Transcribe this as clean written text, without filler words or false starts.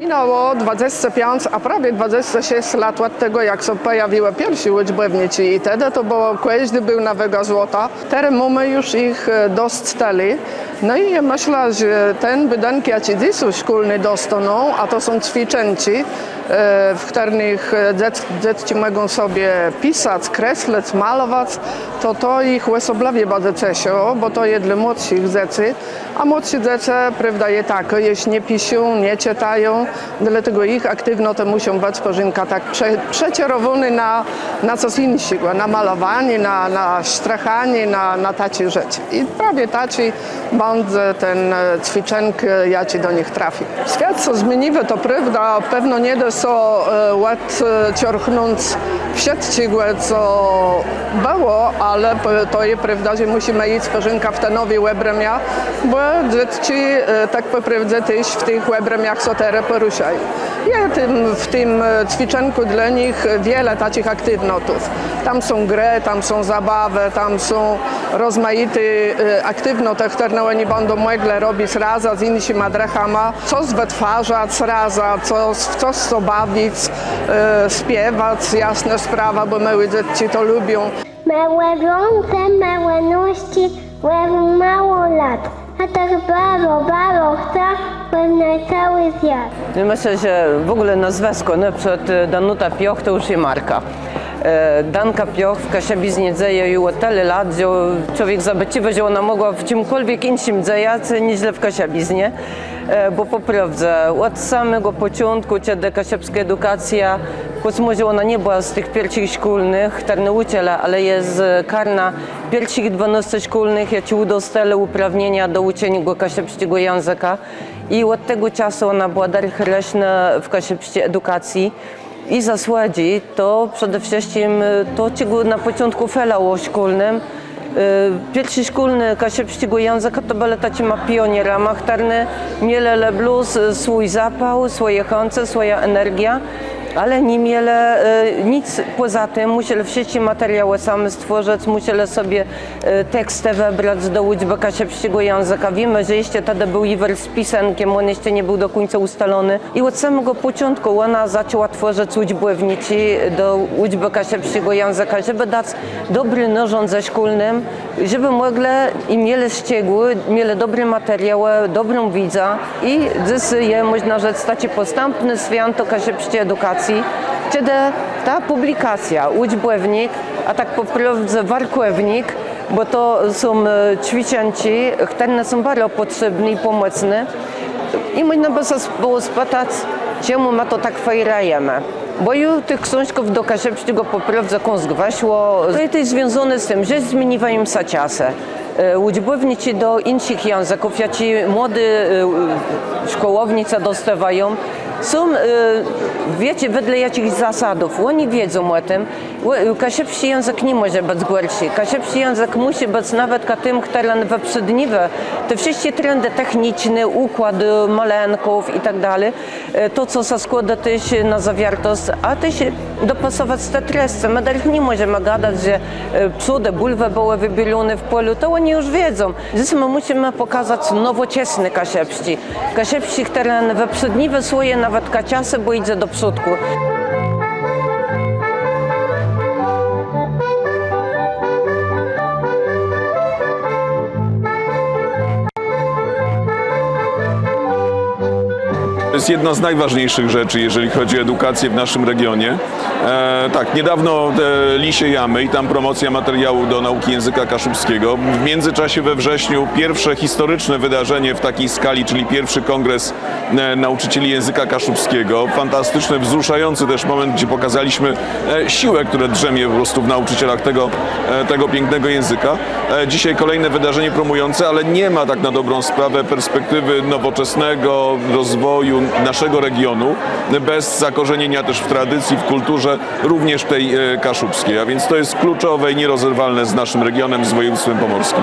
Minęło 25, a prawie 26 lat od tego, jak się pojawiły pierwsi uczbownicy i wtedy to było każdy był na wega złota. Teraz mamy już ich dostali. No i myślę, że ten budynek, jaki dzisiaj szkolny dostaną, a to są ćwiczęci, w których dzieci mogą sobie pisać, kreślać, malować, to ich osobliwie bardzo cieszy, bo to jest dla młodszych dzieci. A młodsi dzieci, prawda, jest tak, jeśli nie piszą, nie czytają, dlatego ich aktywno to muszą być pożynka tak przekierowane na coś innego, na malowanie, na strachanie, na takie rzeczy. I prawie takie będzie ten ćwiczenk, jaki do nich trafi. Świat się zmienił, to prawda, pewno nie da się odciągnąć wszystkiego, co było, ale to jest prawda, że musimy iść pożynka w te nowe łebremia, bo dzieci tak po prawdzie też w tych łebremiach się teraz poruszają. Jest w tym ćwiczenku dla nich wiele takich aktywnotów. Tam są gry, tam są zabawy, tam są rozmaite aktywnoty, które oni będą mogli robić razem z innymi adresami, coś wytwarzać razem, coś się bawić, śpiewać, jasna sprawa, bo małe dzieci to lubią. Małe rące, małe ności, mało lat. A tak bardzo chcę poznać cały świat. Myślę, że w ogóle na związku, na przykład Danuta Pioch to już jest marka. Danka Pioch w Kasiabiznie dzieje już od tyle lat, że człowiek zobaczył, że ona mogła w czymkolwiek innym dziejać niż w Kasiabiznie. Bo po prawdzie od samego początku, kiedy kasiabska edukacja, choć może ona nie była z tych pierwszych szkolnych, które nauczyła, ale jest karna pierwszych 12 szkolnych, jak udostali uprawnienia do uczenia kasiabskiego języka. I od tego czasu ona była darchleśna w kasiabskiej edukacji. I zasładzi to przede wszystkim to, czego na początku felało szkolnym. Pierwszy szkolny kasiabskiego języka to byli takimi pionierami, którzy mieli swój zapał, swoje chęci, swoja energia, ale nie mieli nic poza tym. Musieli wszystkie materiały sami stworzyć, musieli sobie teksty wybrać do uczby kasiabskiego języka. Wiemy, że jeszcze wtedy był iwer z pisankiem, on jeszcze nie był do końca ustalony. I od samego początku ona zaczęła tworzyć uczbownicy do uczby kasiabskiego języka, żeby dać dobry narząd ze szkolnym, żeby mogli i mieli szczegóły, mieli dobre materiały, dobrą wiedzę. I dziś jest, można rzec, taki postępny święto kasiabskiej edukacji, kiedy ta publikacja, uczbownik, a tak po prawdzie warkownik, bo to są ćwiczęci, które są bardzo potrzebne i pomocne. I można by się było spytać, czemu my to tak fejrujemy. Bo już tych książków do kasiabskiego po prawdzie weszło. To jest związane z tym, że zmieniają się czasy. Uczbownicy do innych języków, jak ci młody szkołownicy dostawają, są, wiecie, wedle jakichś zasadów. Oni wiedzą o tym. Kasiabski język nie może być gorszy. Kasiabski język musi być nawet tym, który wyprzedniwe. Te wszystkie trendy techniczne, układ malenków i tak dalej, to, co się składa też na zawartość, a też dopasować te treści. My dalej nie możemy gadać, że przody, bulwy były wybielone w polu, to oni już wiedzą. Dziś my musimy pokazać nowoczesny kasiabski. Kasiabski, który wyprzedniwe swoje nawet kaciasy, bo idzie do przodku. To jest jedna z najważniejszych rzeczy, jeżeli chodzi o edukację w naszym regionie. Tak, niedawno Lisie Jamy i tam promocja materiału do nauki języka kaszubskiego. W międzyczasie we wrześniu pierwsze historyczne wydarzenie w takiej skali, czyli pierwszy kongres nauczycieli języka kaszubskiego. Fantastyczny, wzruszający też moment, gdzie pokazaliśmy siłę, która drzemie po prostu w nauczycielach tego pięknego języka. Dzisiaj kolejne wydarzenie promujące, ale nie ma tak na dobrą sprawę perspektywy nowoczesnego rozwoju naszego regionu bez zakorzenienia też w tradycji, w kulturze, również tej kaszubskiej. A więc to jest kluczowe i nierozerwalne z naszym regionem, z województwem pomorskim.